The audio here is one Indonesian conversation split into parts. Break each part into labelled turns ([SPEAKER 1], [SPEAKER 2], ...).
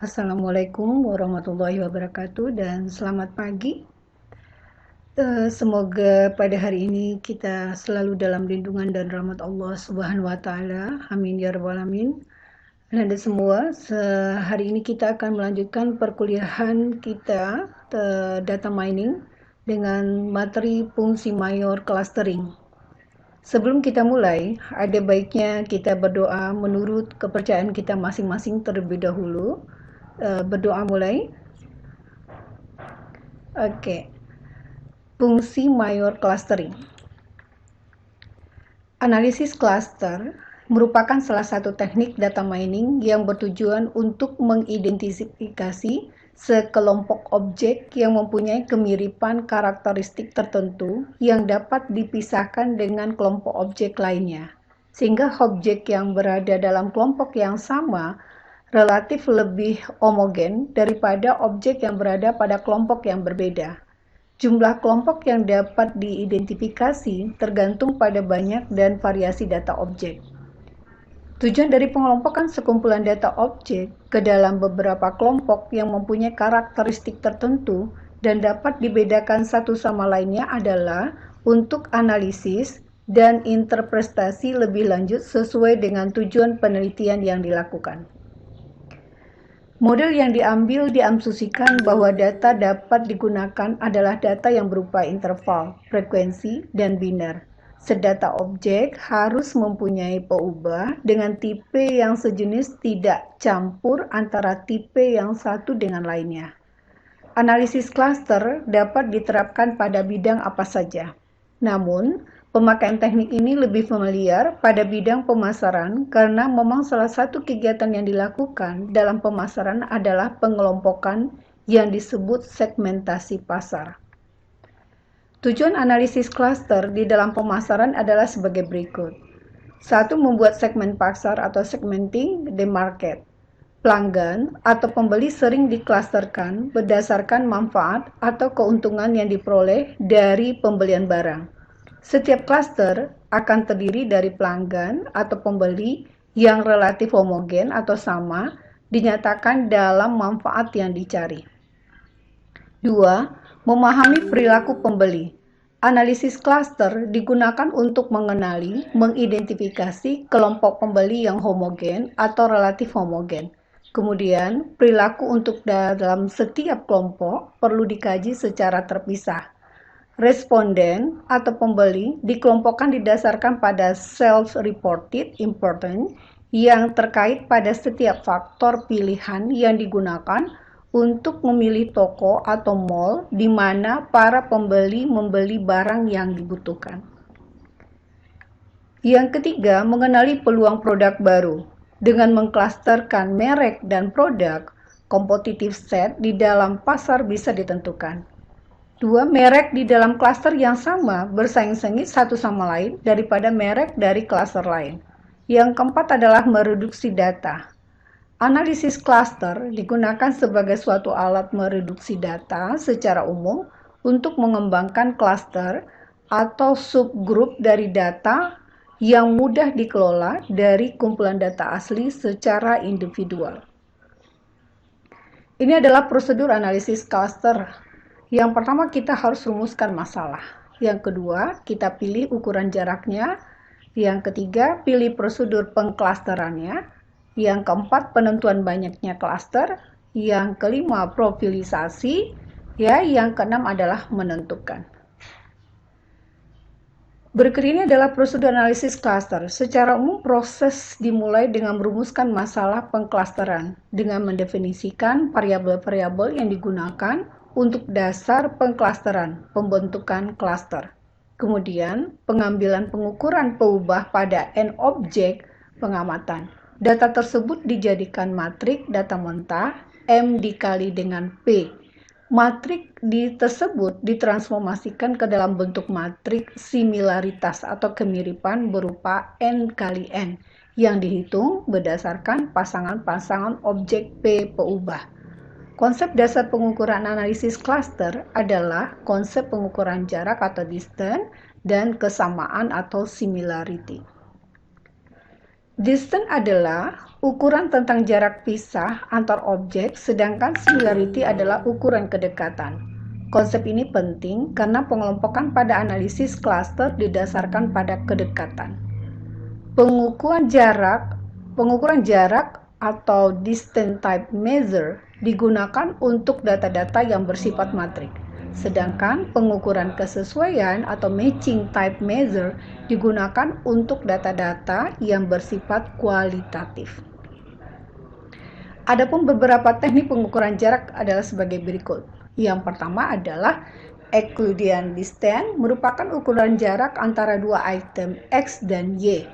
[SPEAKER 1] Assalamualaikum warahmatullahi wabarakatuh dan selamat pagi. Semoga pada hari ini kita selalu dalam lindungan dan rahmat Allah Subhanahu wa taala. Amin ya rabbal alamin. Dan semua, hari ini kita akan melanjutkan perkuliahan kita data mining dengan materi fungsi mayor clustering. Sebelum kita mulai, ada baiknya kita berdoa menurut kepercayaan kita masing-masing terlebih dahulu. Berdoa mulai. Oke. Fungsi mayor clustering. Analisis cluster merupakan salah satu teknik data mining yang bertujuan untuk mengidentifikasi sekelompok objek yang mempunyai kemiripan karakteristik tertentu yang dapat dipisahkan dengan kelompok objek lainnya, sehingga objek yang berada dalam kelompok yang sama relatif lebih homogen daripada objek yang berada pada kelompok yang berbeda. Jumlah kelompok yang dapat diidentifikasi tergantung pada banyak dan variasi data objek. Tujuan dari pengelompokan sekumpulan data objek ke dalam beberapa kelompok yang mempunyai karakteristik tertentu dan dapat dibedakan satu sama lainnya adalah untuk analisis dan interpretasi lebih lanjut sesuai dengan tujuan penelitian yang dilakukan. Model yang diambil diasumsikan bahwa data dapat digunakan adalah data yang berupa interval, frekuensi, dan biner. Sedata objek harus mempunyai peubah dengan tipe yang sejenis tidak campur antara tipe yang satu dengan lainnya. Analisis cluster dapat diterapkan pada bidang apa saja. Namun, pemakaian teknik ini lebih familiar pada bidang pemasaran karena memang salah satu kegiatan yang dilakukan dalam pemasaran adalah pengelompokan yang disebut segmentasi pasar. Tujuan analisis cluster di dalam pemasaran adalah sebagai berikut. 1. Membuat segmen pasar atau segmenting the market. Pelanggan atau pembeli sering diklasterkan berdasarkan manfaat atau keuntungan yang diperoleh dari pembelian barang. Setiap klaster akan terdiri dari pelanggan atau pembeli yang relatif homogen atau sama dinyatakan dalam manfaat yang dicari. 2. Memahami perilaku pembeli. Analisis klaster digunakan untuk mengenali, mengidentifikasi kelompok pembeli yang homogen atau relatif homogen. Kemudian, perilaku untuk dalam setiap kelompok perlu dikaji secara terpisah. Responden atau pembeli dikelompokkan didasarkan pada self-reported importance yang terkait pada setiap faktor pilihan yang digunakan untuk memilih toko atau mall di mana para pembeli membeli barang yang dibutuhkan. Yang ketiga, mengenali peluang produk baru. Dengan mengklasterkan merek dan produk, competitive set di dalam pasar bisa ditentukan. 2. Merek di dalam klaster yang sama bersaing sengit satu sama lain daripada merek dari klaster lain. Yang keempat adalah mereduksi data. Analisis klaster digunakan sebagai suatu alat mereduksi data secara umum untuk mengembangkan klaster atau subgrup dari data yang mudah dikelola dari kumpulan data asli secara individual. Ini adalah prosedur analisis cluster. Yang pertama, kita harus rumuskan masalah. Yang kedua, kita pilih ukuran jaraknya. Yang ketiga, pilih prosedur pengklasterannya. Yang keempat, penentuan banyaknya klaster. Yang kelima, profilisasi. Yang keenam adalah menentukan. Berikut ini adalah prosedur analisis cluster. Secara umum, proses dimulai dengan merumuskan masalah pengklasteran dengan mendefinisikan variabel-variabel yang digunakan untuk dasar pengklasteran, pembentukan klaster. Kemudian, pengambilan pengukuran peubah pada N objek pengamatan. Data tersebut dijadikan matrik data mentah M dikali dengan P. Matrik tersebut ditransformasikan ke dalam bentuk matrik similaritas atau kemiripan berupa N kali N yang dihitung berdasarkan pasangan-pasangan objek P peubah. Konsep dasar pengukuran analisis cluster adalah konsep pengukuran jarak atau distance dan kesamaan atau similarity. Distance adalah ukuran tentang jarak pisah antar objek, sedangkan similarity adalah ukuran kedekatan. Konsep ini penting karena pengelompokan pada analisis klaster didasarkan pada kedekatan. Pengukuran jarak atau distance type measure digunakan untuk data-data yang bersifat matrik. Sedangkan pengukuran kesesuaian atau matching type measure digunakan untuk data-data yang bersifat kualitatif. Adapun beberapa teknik pengukuran jarak adalah sebagai berikut. Yang pertama adalah Euclidean distance, merupakan ukuran jarak antara dua item X dan Y.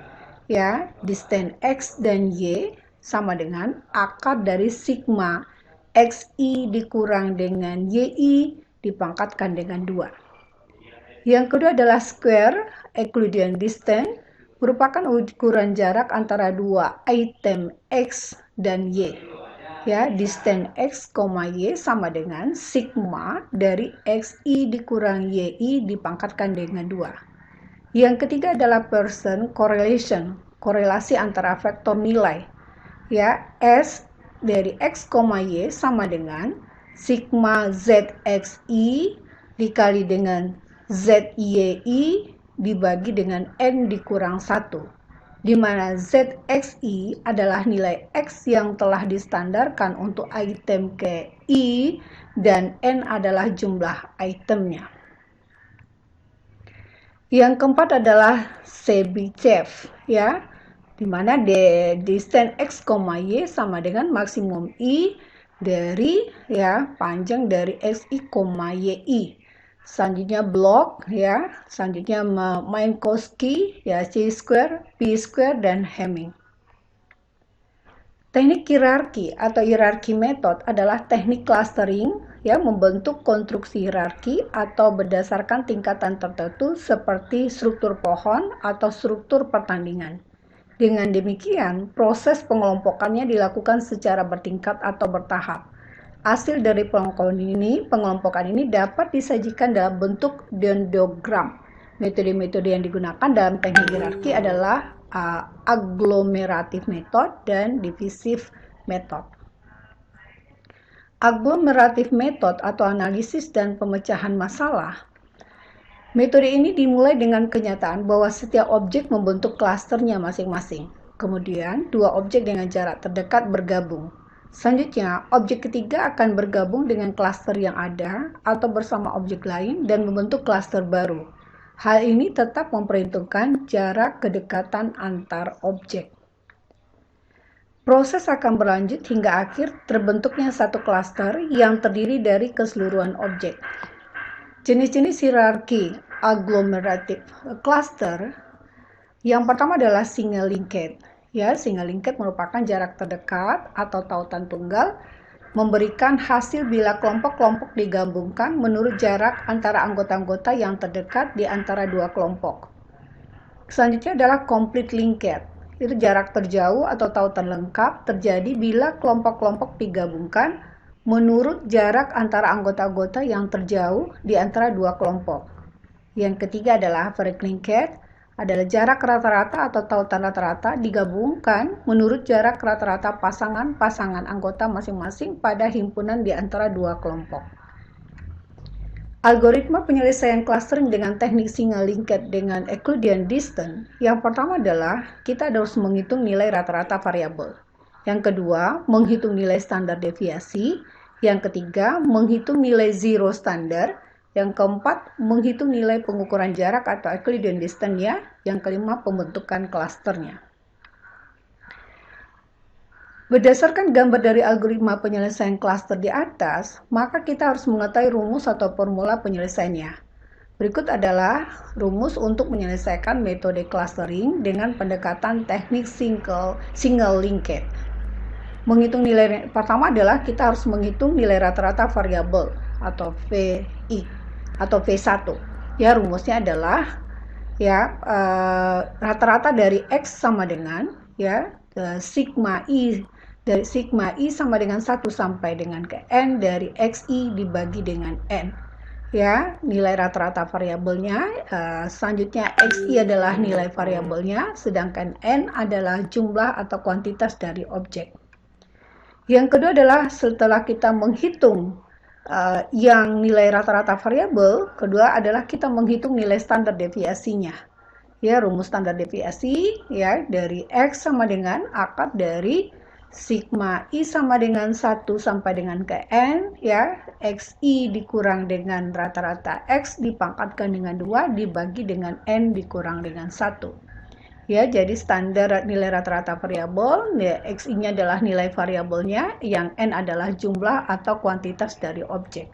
[SPEAKER 1] Ya, distance X dan Y sama dengan akar dari sigma XI dikurang dengan YI dipangkatkan dengan 2. Yang kedua adalah square Euclidean distance, merupakan ukuran jarak antara dua item X dan Y. Ya, distance X, Y sama dengan sigma dari XI dikurang YI dipangkatkan dengan 2. Yang ketiga adalah Pearson correlation, korelasi antara vektor nilai. Ya, S dari X, Y sama dengan sigma ZXI dikali dengan ZYI dibagi dengan N dikurang 1. Di mana ZXI adalah nilai X yang telah distandarkan untuk item ke I dan N adalah jumlah itemnya. Yang keempat adalah Chebyshev, ya, di mana distance X, Y sama dengan maksimum I dari panjang dari XI, YI. Selanjutnya Bloch, ya, selanjutnya Minkowski, ya, chi-square, p-square, dan Hamming. Teknik hierarki atau hierarki method adalah teknik clustering yang membentuk konstruksi hierarki atau berdasarkan tingkatan tertentu seperti struktur pohon atau struktur pertandingan. Dengan demikian, proses pengelompokannya dilakukan secara bertingkat atau bertahap. Hasil dari pengelompokan ini dapat disajikan dalam bentuk dendrogram. Metode-metode yang digunakan dalam teknik hierarki adalah agglomerative method dan divisif method. Agglomerative method atau analisis dan pemecahan masalah. Metode ini dimulai dengan kenyataan bahwa setiap objek membentuk klasternya masing-masing. Kemudian, dua objek dengan jarak terdekat bergabung. Selanjutnya, objek ketiga akan bergabung dengan klaster yang ada atau bersama objek lain dan membentuk klaster baru. Hal ini tetap memperhitungkan jarak kedekatan antar objek. Proses akan berlanjut hingga akhir terbentuknya satu klaster yang terdiri dari keseluruhan objek. Jenis-jenis hierarki agglomerative cluster yang pertama adalah single linked. Ya, single linked merupakan jarak terdekat atau tautan tunggal, memberikan hasil bila kelompok-kelompok digabungkan menurut jarak antara anggota-anggota yang terdekat di antara dua kelompok. Selanjutnya adalah complete linked. Itu jarak terjauh atau tautan lengkap terjadi bila kelompok-kelompok digabungkan menurut jarak antara anggota-anggota yang terjauh di antara dua kelompok. Yang ketiga adalah average linked, adalah jarak rata-rata atau tautan rata-rata digabungkan menurut jarak rata-rata pasangan-pasangan anggota masing-masing pada himpunan di antara dua kelompok. Algoritma penyelesaian clustering dengan teknik single linked dengan Euclidean distance. Yang pertama adalah kita harus menghitung nilai rata-rata variabel. Yang kedua, menghitung nilai standar deviasi. Yang ketiga, menghitung nilai zero standar. Yang keempat, menghitung nilai pengukuran jarak atau Euclidean distance-nya. Yang kelima, pembentukan klasternya. Berdasarkan gambar dari algoritma penyelesaian klaster di atas, maka kita harus mengetahui rumus atau formula penyelesaiannya. Berikut adalah rumus untuk menyelesaikan metode clustering dengan pendekatan teknik single linked. Menghitung nilai pertama adalah kita harus menghitung nilai rata-rata variabel atau VI atau V1. Ya, rumusnya adalah rata-rata dari X sama dengan sigma I dari sigma I sama dengan 1 sampai dengan ke N dari XI dibagi dengan N. ya, nilai rata-rata variabelnya. Selanjutnya XI adalah nilai variabelnya, sedangkan N adalah jumlah atau kuantitas dari objek. Yang kedua adalah setelah kita menghitung yang nilai rata-rata variabel, kedua adalah kita menghitung nilai standar deviasinya. Ya, rumus standar deviasi ya dari X sama dengan akar dari sigma I sama dengan 1 sampai dengan ke N ya, XI dikurang dengan rata-rata X dipangkatkan dengan 2 dibagi dengan N dikurang dengan 1. Ya, jadi standar nilai rata-rata variabel, ya, XI-nya adalah nilai variabelnya, yang N adalah jumlah atau kuantitas dari objek.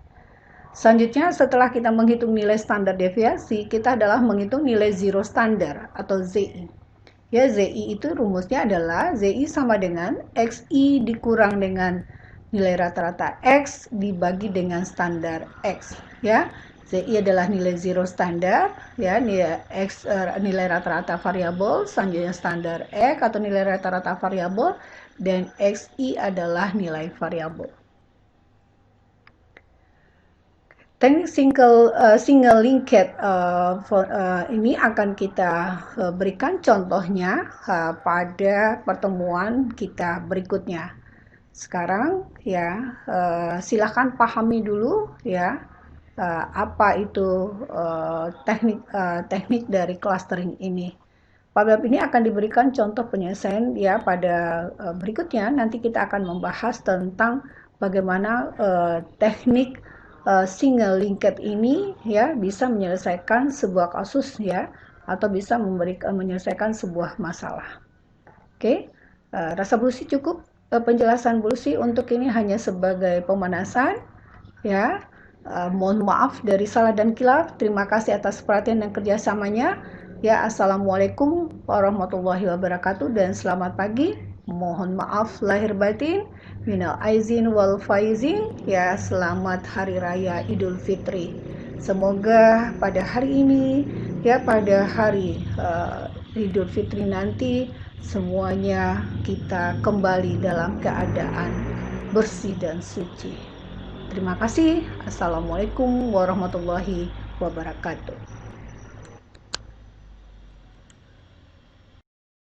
[SPEAKER 1] Selanjutnya, setelah kita menghitung nilai standar deviasi, kita adalah menghitung nilai zero standar atau ZI. Ya, ZI itu rumusnya adalah ZI sama dengan XI dikurang dengan nilai rata-rata X dibagi dengan standar X. Ya, ZI adalah nilai zero standar, ya, nilai rata-rata variabel, selanjutnya standar X atau nilai rata-rata variabel, dan XI adalah nilai variabel. Teknik single linked ini akan kita berikan contohnya pada pertemuan kita berikutnya. Sekarang ya silakan pahami dulu ya apa itu teknik dari clustering ini. Pada ini akan diberikan contoh penyelesaian ya pada berikutnya. Nanti kita akan membahas tentang bagaimana teknik single linked ini ya bisa menyelesaikan sebuah kasus ya atau bisa menyelesaikan sebuah masalah. Oke, rasa Bulusi cukup. Penjelasan Bulusi untuk ini hanya sebagai pemanasan ya. Mohon maaf dari salah dan kilaf. Terima kasih atas perhatian dan kerjasamanya. Ya, assalamualaikum warahmatullahi wabarakatuh dan selamat pagi. Mohon maaf lahir batin. Minal aizin wal faizin. Ya, selamat hari raya Idul Fitri. Semoga pada hari ini ya pada hari Idul Fitri nanti semuanya kita kembali dalam keadaan bersih dan suci. Terima kasih. Assalamualaikum warahmatullahi wabarakatuh.